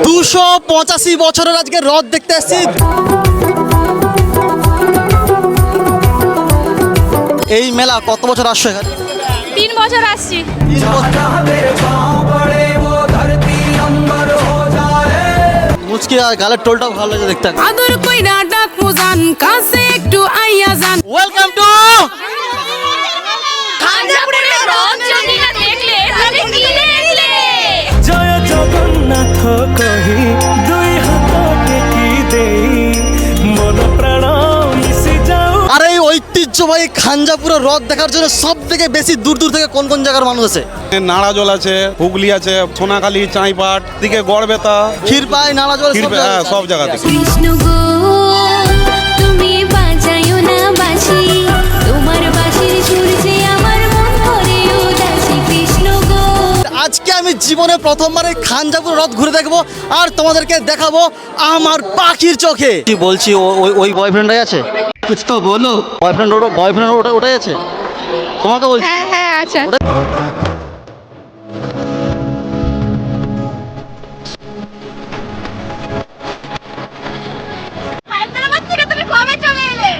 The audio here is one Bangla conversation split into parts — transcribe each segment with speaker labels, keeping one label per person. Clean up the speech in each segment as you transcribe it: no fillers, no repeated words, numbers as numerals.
Speaker 1: 285 বছরের আজকে রথ দেখতে এসেছি। এই মেলা কত বছর আসছে এখানে?
Speaker 2: 3 বছর আসছি।
Speaker 1: মুচকি আর গালের টোলটাও ভালো লাগে দেখতে।
Speaker 3: আদর কইরা ডাক মুজান কাছে একটু আইয়া যান।
Speaker 1: ওয়েলকাম টু
Speaker 2: খানজাপুরের রথ যদি না দেখলে তবে কি দেখলে?
Speaker 4: জয় জগন্নাথ কহি দুই হাত টেকি দেই মন প্রাণ মিশি যাও।
Speaker 1: আর এই ঐতিহ্যবাহী খানজাপুরের রথ দেখার জন্য সব থেকে বেশি দূর দূর থেকে কোন কোন জায়গার মানুষ আছে?
Speaker 5: নাড়াজল আছে, হুগলি আছে, সোনাখালী, চাঁইপাট দিকে গড়বেতা,
Speaker 1: ক্ষীরপাই, নালাজল,
Speaker 5: সব জায়গা থেকে।
Speaker 3: কৃষ্ণ গো তুমি বাজায়ো না বাঁশি, তোমার বাঁশির সুর যে আমার মন ভরে উদাসী। কৃষ্ণ গো
Speaker 1: আজকে আমি জীবনে প্রথমবার এই খানজাপুর রথ ঘুরে দেখবো আর তোমাদেরকে দেখাবো আমার পাখির চোখে। কি বলছি, ওই বয়ফ্রেন্ডটাই আছে? কুছ তো বলো। বয়ফ্রেন্ড ওটাই আছে? তোমাকে বলছি।
Speaker 2: হ্যাঁ হ্যাঁ আচ্ছা। হায়দ্রাবাদ থেকে তুমি কবে চলে এলে?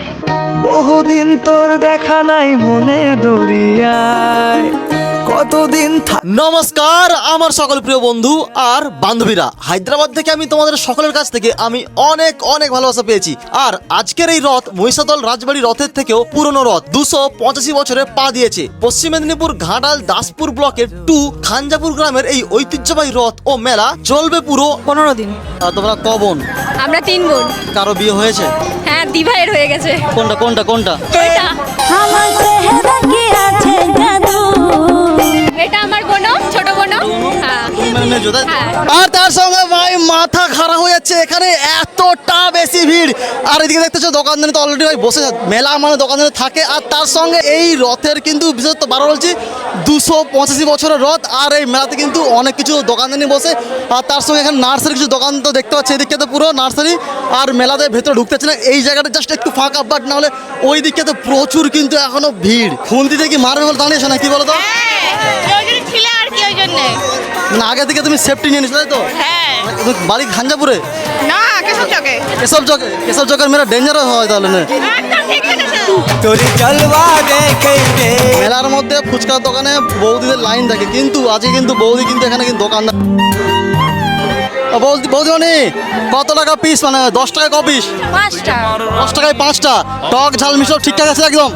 Speaker 4: বহুদিন তোর দেখা নাই মনে দরিয়ায়, কতদিন
Speaker 1: নমস্কার আমার সকল প্রিয় বন্ধু আর বান্ধবীরা, হায়দ্রাবাদ থেকে আমি তোমাদের সকলের কাছ থেকে আমি অনেক অনেক ভালোবাসা পেয়েছি। আর আজকের এই রথ মহিষাদল রাজবাড়ি রথের থেকেও পুরনো রথ, 285 বছরে পা দিয়েছে। পশ্চিম মেদিনীপুর ঘাটাল দাসপুর ব্লকের 2 খানজাপুর গ্রামের এই ঐতিহ্যবাহী রথ ও মেলা চলবে পুরো
Speaker 2: 15 দিন।
Speaker 1: তোমরা ক বোন?
Speaker 2: আমরা 3 বোন।
Speaker 1: কারো বিয়ে হয়েছে?
Speaker 2: হ্যাঁ দিভাইয়ের হয়ে গেছে।
Speaker 1: কোনটা কোনটা কোনটা?
Speaker 2: এটা
Speaker 3: আমার চেহারা কি আছে জাদু।
Speaker 2: এটা আমার বোন, ছোট বোন। হ্যাঁ হ্যাঁ।
Speaker 1: আর তার সঙ্গে ভাই মাথা খারাপ হয়ে যাচ্ছে, এখানে এতটা বেশি ভিড়। আর এদিকে দেখতেছো দোকানদানি তো অলরেডি ভাই বসে যায়, মেলা মানে দোকানদানি থাকে। আর তার সঙ্গে এই রথের কিন্তু বিশেষত বারো বলছি 285 বছরের রথ। আর এই মেলাতে কিন্তু অনেক কিছু দোকানদানি বসে। আর তার সঙ্গে এখানে নার্সারি কিছু দোকান তো দেখতে পাচ্ছি, এদিকে তো পুরো নার্সারি। আর মেলাতে ভেতরে ঢুকতেছে না, এই জায়গাটা জাস্ট একটু ফাঁকা, বাট না হলে ওই দিকে তো প্রচুর কিন্তু এখনো ভিড়। খুন্তি থেকে মারবে বলে দাঁড়িয়েছো না, কি বলো তো?
Speaker 2: ছিল আর কি ওই জন্য।
Speaker 1: না আগে থেকে তুমি সেফটি নিয়ে নিছো তাই তো?
Speaker 2: হ্যাঁ।
Speaker 1: বাড়ি খানজাপুরে?
Speaker 2: না কেসব চকে।
Speaker 1: এসব জায়গায় মেলা ডেঞ্জার হয় তাহলে না?
Speaker 2: একদম ঠিক বলেছো।
Speaker 4: তোরি জলবা দেখে
Speaker 1: মেলার মধ্যে ফুচকার দোকানে বৌদিদের লাইন থাকে, কিন্তু আজকে কিন্তু বৌদি কিন্তু এখানে কিন্তু দোকানদার। বৌদিমণি কত টাকা পিস, মানে 10 টাকায় ক পিস?
Speaker 2: 5টা।
Speaker 1: 10 টাকায় 5টা। টক ঝাল মিশব ঠিকঠাক আছে একদম?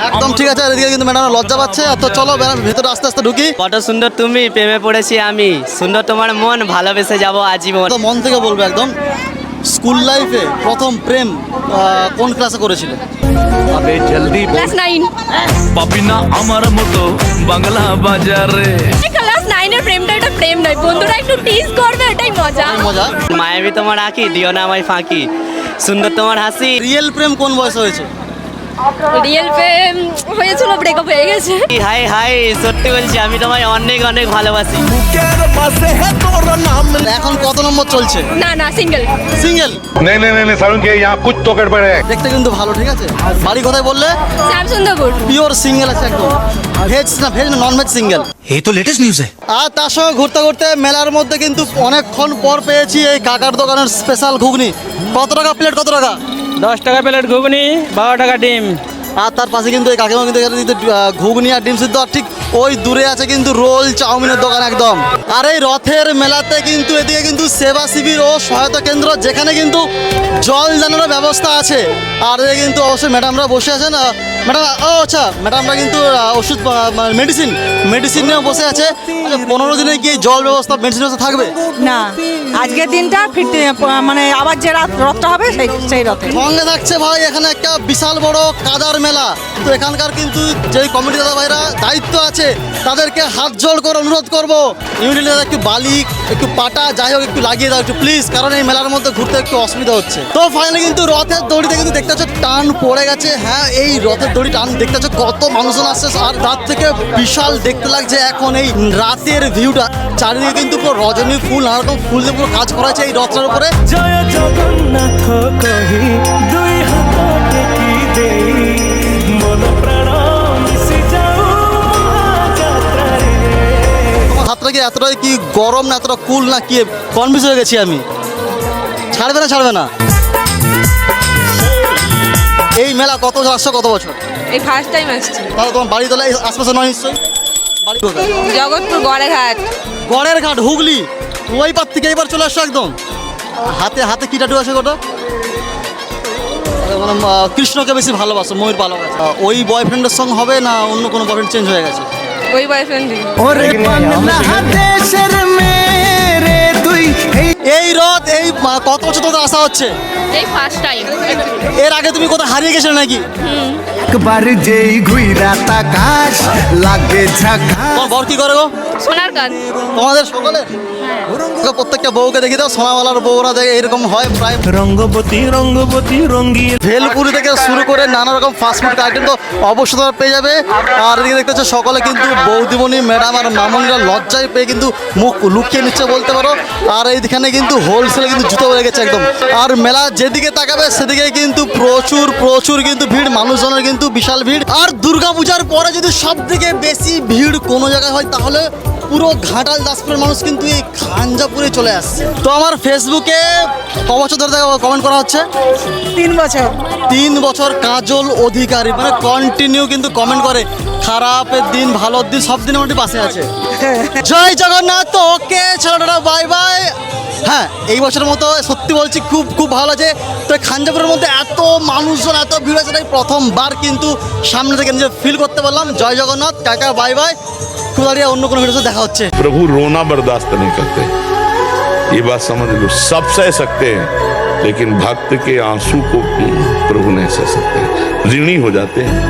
Speaker 1: একদম ঠিক আছে। আর এদিকে কিন্তু ম্যাডাম লজ্জা পাচ্ছে। তো চলো ভেতরে আস্তে আস্তে ঢুকি।
Speaker 6: কত সুন্দর তুমি, প্রেমে পড়েছি আমি, সুন্দর তোমার মন, ভালোবেসে যাব আজীবন।
Speaker 1: তো মন থেকে বলবো একদম, স্কুল লাইফে প্রথম প্রেম কোন ক্লাসে করেছিলে?
Speaker 4: আবে জলদি
Speaker 2: ক্লাস 9।
Speaker 7: পাবি না আমার মতো বাংলা বাজারে।
Speaker 2: ক্লাস 9 এর প্রেমটা এটা প্রেম নয়, বন্ধুরা একটু টিজ করবে, এটাই মজা।
Speaker 1: মজা।
Speaker 6: মায়াবী তোমার আঁকি, দিও না আমায় ফাঁকি, সুন্দর তোমার হাসি।
Speaker 1: রিয়েল প্রেম কোন বয়সে হয়েছে?
Speaker 2: রিয়েল প্রেম হয়েছিল, ব্রেকআপ হয়ে গেছে।
Speaker 6: হাই হাই, সত্যি বলছি আমি তোমায় অনেক অনেক ভালোবাসি।
Speaker 4: বুকের পাশে হে তোর নাম।
Speaker 1: এখন কত নম্বর চলছে?
Speaker 2: না না সিঙ্গেল।
Speaker 1: সিঙ্গেল?
Speaker 8: नहीं नहीं नहीं सारुण के यहाँ कुछ तो गड़बड़ है।
Speaker 1: দেখতে কিন্তু ভালো, ঠিক আছে। আর বাড়ি কোথায় বললে?
Speaker 2: শ্যামসুন্দরপুর।
Speaker 1: পিওর সিঙ্গেল আছে একদম, ভেজ না নন ভেজ সিঙ্গেল।
Speaker 4: এই তো লেটেস্ট নিউজ है।
Speaker 1: আর তার সঙ্গে ঘুরতে ঘুরতে মেলার মধ্যে কিন্তু অনেকক্ষণ পর পেয়েছি এই কাকার দোকানের স্পেশাল ঘুগনি। কত টাকা প্লেট? কত টাকা?
Speaker 6: 10 টাকা প্লেট ঘুগনি, 12 টাকা ডিম।
Speaker 1: আর তার পাশে কিন্তু এই কাকিমা কিন্তু এখানে কিন্তু ঘুগনি আর ডিম সিদ্ধ। আর ঠিক ওই দূরে আছে কিন্তু রোল চাউমিনের দোকান একদম। আর এই রথের মেলাতে কিন্তু এদিকে কিন্তু সেবা শিবির ও সহায়তা কেন্দ্র, যেখানে কিন্তু জল দানের ব্যবস্থা আছে। আর এদিকে কিন্তু অবশ্যই ম্যাডামরা বসে আছেন। ম্যাডাম ও আচ্ছা, ম্যাডামরা কিন্তু ওষুধ মেডিসিন নিয়ে বসে আছে। 15 দিনে কি এই জল ব্যবস্থা মেডিসিন ব্যবস্থা থাকবে?
Speaker 9: না, আজকের দিনটা ফিরতে মানে আবার যে রথটা হবে সেই রথে
Speaker 1: সঙ্গে থাকছে ভাই এখানে একটা বিশাল বড় কাদার মেলা। তো এখানকার কিন্তু যে কমিটি দাদা ভাইরা দায়িত্ব আছে, তাদেরকে হাত জোড় করে অনুরোধ করবো, ইউনিটি দাদা একটু বালি একটু পাটা যাই হোক একটু লাগিয়ে দাও একটু প্লিজ, কারণ এই মেলার মধ্যে ঘুরতে একটু অসুবিধা হচ্ছে। তো ফাইনালি কিন্তু রথের দড়িতে কিন্তু দেখতে পাচ্ছ টান পড়ে গেছে। হ্যাঁ, এই রথের দড়ি টান দেখতে পাচ্ছ কত মানুষজন আসছে। আর রাত থেকে বিশাল দেখতে লাগছে এখন এই রাতের ভিউটা। চারিদিকে কিন্তু পুরো রজনী ফুল, নানা রকম ফুল দিয়ে পুরো কাজ করা হয়েছে এই রথটার উপরে।
Speaker 4: জয় জগন্নাথ কহি দুই হাত টেকি দেই মন প্রাণ মিশি যাও মহাযাত্রারে।
Speaker 1: তোমার হাত মেলাটা কি এতটাই কি গরম না এতটা কুল না কি কনফিউজ হয়ে গেছি আমি। ছাড়বে না ছাড়বে না? এই মেলা কত বছর আসছো, কত বছর?
Speaker 9: এই ফার্স্ট টাইম আসছি।
Speaker 1: তাহলে তোমার বাড়ি তাহলে এই আশপাশে নয় নিশ্চয়ই? বাড়ি কোথায়?
Speaker 9: জগৎপুর গড়েঘাট।
Speaker 1: গড়ের ঘাট, হুগলি। ওই পার থেকে এইবার চলে আসছো একদম। হাতে হাতে কি টাটু আছে গোটা? মানে কৃষ্ণকে বেশি ভালোবাসো, ময়ূর ভালোবাসো। ওই বয়ফ্রেন্ডের সঙ্গে হবে না অন্য কোনো বয়ফ্রেন্ড চেঞ্জ হয়ে গেছে?
Speaker 9: ওই বয়ফ্রেন্ডই।
Speaker 4: ওরে বাংলাদেশের মেরে তুই
Speaker 1: এই রথ এই কত বছর তোদের আসা হচ্ছে?
Speaker 2: এই ফার্স্ট টাইম।
Speaker 1: এর আগে তুমি কোথাও হারিয়ে গেছিলে নাকি?
Speaker 4: একবার যেই ঘুইরা তাকাস লাগে ঝাকা।
Speaker 1: তোমার বর কি করে গো?
Speaker 2: সোনার কাজ।
Speaker 1: তোমাদের সকলের? প্রত্যেকটা বউকে দেখি দাও, সোনাওয়ালার বউরা দেখে এরকম হয় প্রায়।
Speaker 4: রঙ্গবতী রঙ্গবতী রঙ্গিয়ে
Speaker 1: ভেলপুরি থেকে শুরু করে নানা রকম ফাস্টফুড আইটেম তো অবশ্যই তোমরা পেয়ে যাবে। আর এদিকে দেখতে হচ্ছে সকলে কিন্তু বৌদিমণি ম্যাডাম আর মামনিরা লজ্জায় পেয়ে কিন্তু মুখ লুকিয়ে নিচ্ছে বলতে পারো। আর এইখানে কিন্তু হোলসেলে কিন্তু জুতো হয়ে গেছে একদম। আর মেলা যেদিকে তাকাবে সেদিকে কিন্তু প্রচুর প্রচুর কিন্তু ভিড়, মানুষজনের কিন্তু বিশাল ভিড়। আর দুর্গাপূজার পরে যদি সব থেকে বেশি ভিড় কোনো জায়গায় হয় তাহলে পুরো ঘাটাল দাসপুরের মানুষ কিন্তু এই খাঞ্জাপুরে চলে আসছে। তো আমার ফেসবুকে ক বছর ধরে কমেন্ট করা হচ্ছে?
Speaker 9: 3 বছর।
Speaker 1: 3 বছর কাজল অধিকারী মানে কন্টিনিউ কিন্তু কমেন্ট করে, খারাপের দিন ভালোর দিন সব দিন মোটামুটি পাশে আছে। জয় জগন্নাথ। তো ওকে ছেলেটা বাই বাই। হ্যাঁ, এই বছরের মতো সত্যি বলছি খুব খুব ভালো আছে। তো এই খাঞ্জাপুরের মধ্যে এত মানুষজন এত ভিড় আছে, তাই প্রথমবার কিন্তু সামনে থেকে নিজে ফিল করতে পারলাম। জয় জগন্নাথ, টাটা বাই বাই। খুব দাঁড়িয়ে অন্য কোনো ভিডিওতে দেখা হচ্ছে।
Speaker 8: प्रभु रोना बर्दाश्त नहीं करते, ये बात समझ लो। सब सह सकते हैं लेकिन भक्त के आंसू को प्रभु नहीं सह सकते, ऋणी हो जाते हैं।